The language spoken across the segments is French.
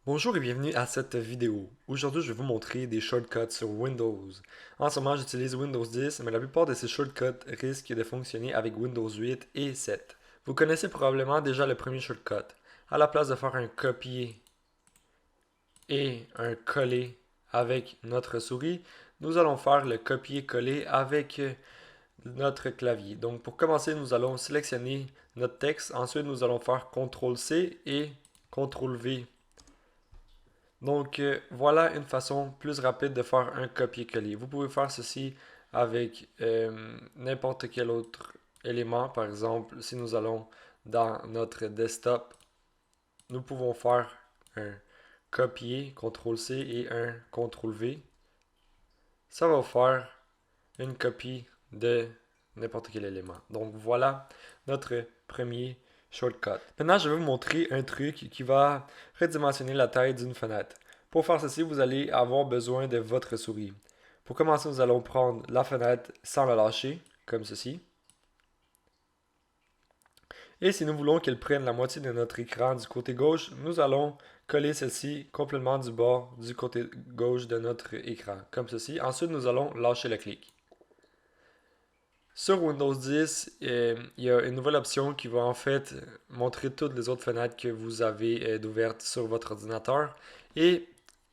Bonjour et bienvenue à cette vidéo. Aujourd'hui, je vais vous montrer des shortcuts sur Windows. En ce moment, j'utilise Windows 10, mais la plupart de ces shortcuts risquent de fonctionner avec Windows 8 et 7. Vous connaissez probablement déjà le premier shortcut. À la place de faire un copier et un coller avec notre souris, nous allons faire le copier-coller avec notre clavier. Donc pour commencer, nous allons sélectionner notre texte. Ensuite, nous allons faire CTRL-C et CTRL-V. Donc voilà une façon plus rapide de faire un copier-coller. Vous pouvez faire ceci avec n'importe quel autre élément. Par exemple, si nous allons dans notre desktop, nous pouvons faire un copier, CTRL-C et un CTRL-V. Ça va faire une copie de n'importe quel élément. Donc voilà notre premier shortcut. Maintenant, je vais vous montrer un truc qui va redimensionner la taille d'une fenêtre. Pour faire ceci, vous allez avoir besoin de votre souris. Pour commencer, nous allons prendre la fenêtre sans la lâcher, comme ceci. Et si nous voulons qu'elle prenne la moitié de notre écran du côté gauche, nous allons coller celle-ci complètement du bord du côté gauche de notre écran, comme ceci. Ensuite, nous allons lâcher le clic. Sur Windows 10, il y a une nouvelle option qui va en fait montrer toutes les autres fenêtres que vous avez d'ouvertes sur votre ordinateur. Et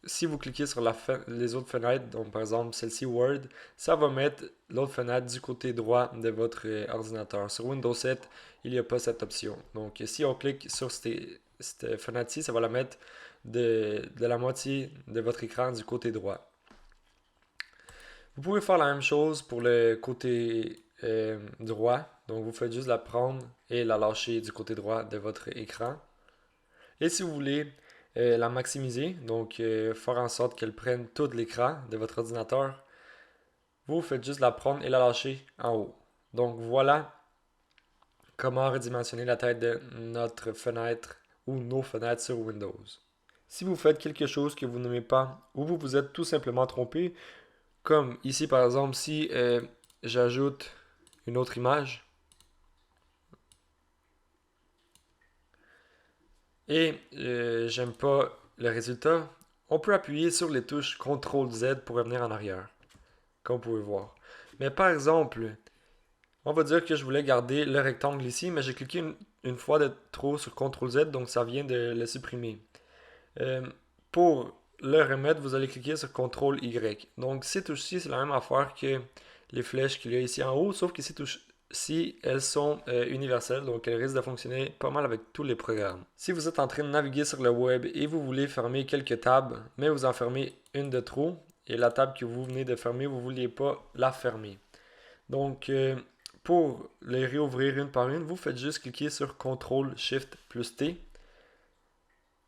si vous cliquez sur les autres fenêtres, donc par exemple celle-ci Word, ça va mettre l'autre fenêtre du côté droit de votre ordinateur. Sur Windows 7, il n'y a pas cette option. Donc si on clique sur cette fenêtre-ci, ça va la mettre de la moitié de votre écran du côté droit. Vous pouvez faire la même chose pour le côté droit. Donc vous faites juste la prendre et la lâcher du côté droit de votre écran. Et si vous voulez la maximiser, donc faire en sorte qu'elle prenne tout l'écran de votre ordinateur, vous faites juste la prendre et la lâcher en haut. Donc voilà comment redimensionner la taille de notre fenêtre ou nos fenêtres sur Windows. Si vous faites quelque chose que vous n'aimez pas ou vous vous êtes tout simplement trompé, comme ici par exemple si j'ajoute une autre image et j'aime pas le résultat, on peut appuyer sur les touches CTRL Z pour revenir en arrière, comme vous pouvez voir. Mais par exemple, on va dire que je voulais garder le rectangle ici, mais j'ai cliqué une fois de trop sur CTRL Z, donc ça vient de le supprimer. Euh, pour le remettre, vous allez cliquer sur CTRL Y. Donc ces touches-ci, c'est la même affaire que les flèches qu'il y a ici en haut, sauf que ces touches-ci, elles sont universelles, donc elles risquent de fonctionner pas mal avec tous les programmes. Si vous êtes en train de naviguer sur le web et vous voulez fermer quelques tables, mais vous en fermez une de trop, et la table que vous venez de fermer, vous ne vouliez pas la fermer. Donc, pour les réouvrir une par une, vous faites juste cliquer sur CTRL SHIFT plus T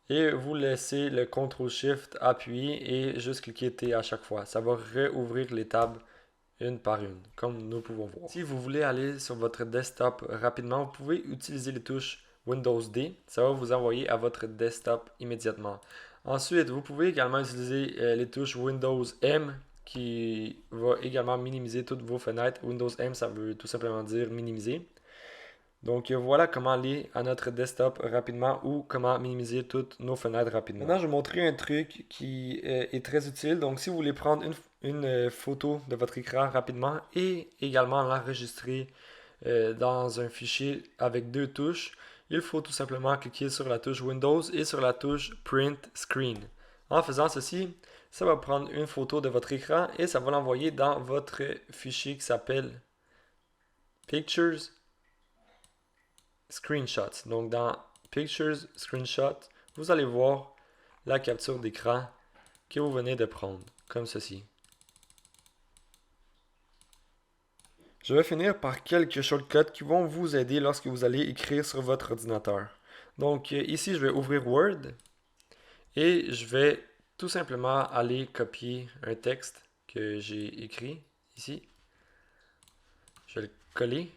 et vous laissez le CTRL SHIFT appuyé et juste cliquer T à chaque fois. Ça va réouvrir les tables une par une, comme nous pouvons voir. Si vous voulez aller sur votre desktop rapidement, vous pouvez utiliser les touches Windows D. Ça va vous envoyer à votre desktop immédiatement. Ensuite, vous pouvez également utiliser les touches Windows M qui va également minimiser toutes vos fenêtres. Windows M, ça veut tout simplement dire minimiser. Donc voilà comment aller à notre desktop rapidement ou comment minimiser toutes nos fenêtres rapidement. Maintenant, je vais vous montrer un truc qui est très utile. Donc si vous voulez prendre une photo de votre écran rapidement et également l'enregistrer dans un fichier avec deux touches, il faut tout simplement cliquer sur la touche Windows et sur la touche Print Screen. En faisant ceci, ça va prendre une photo de votre écran et ça va l'envoyer dans votre fichier qui s'appelle Pictures Screenshots. Donc dans Pictures Screenshot, vous allez voir la capture d'écran que vous venez de prendre, comme ceci. Je vais finir par quelques shortcuts qui vont vous aider lorsque vous allez écrire sur votre ordinateur. Donc ici, je vais ouvrir Word et je vais tout simplement aller copier un texte que j'ai écrit ici. Je vais le coller.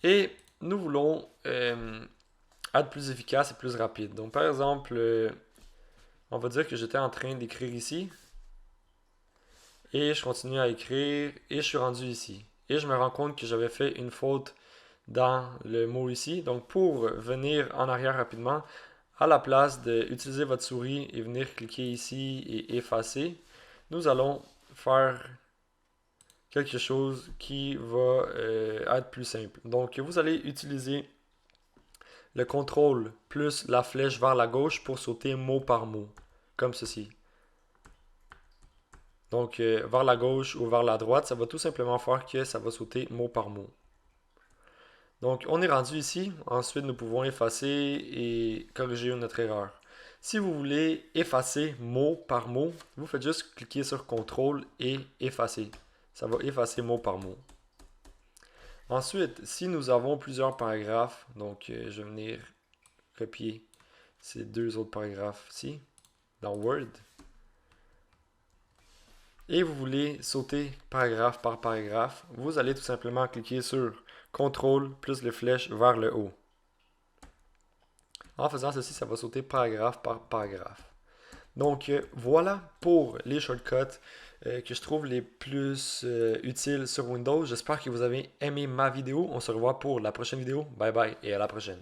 Et nous voulons être plus efficace et plus rapide. Donc par exemple, on va dire que j'étais en train d'écrire ici. Et je continue à écrire et je suis rendu ici. Et je me rends compte que j'avais fait une faute dans le mot ici. Donc pour venir en arrière rapidement, à la place d'utiliser votre souris et venir cliquer ici et effacer, nous allons faire quelque chose qui va être plus simple. Donc, vous allez utiliser le contrôle plus la flèche vers la gauche pour sauter mot par mot, comme ceci. Donc, vers la gauche ou vers la droite, ça va tout simplement faire que ça va sauter mot par mot. Donc, on est rendu ici. Ensuite, nous pouvons effacer et corriger notre erreur. Si vous voulez effacer mot par mot, vous faites juste cliquer sur CTRL et effacer. Ça va effacer mot par mot. Ensuite, si nous avons plusieurs paragraphes, donc je vais venir copier ces deux autres paragraphes ici, dans Word. Et vous voulez sauter paragraphe par paragraphe, vous allez tout simplement cliquer sur CTRL plus les flèches vers le haut. En faisant ceci, ça va sauter paragraphe par paragraphe. Donc voilà pour les shortcuts que je trouve les plus utiles sur Windows. J'espère que vous avez aimé ma vidéo. On se revoit pour la prochaine vidéo. Bye bye et à la prochaine.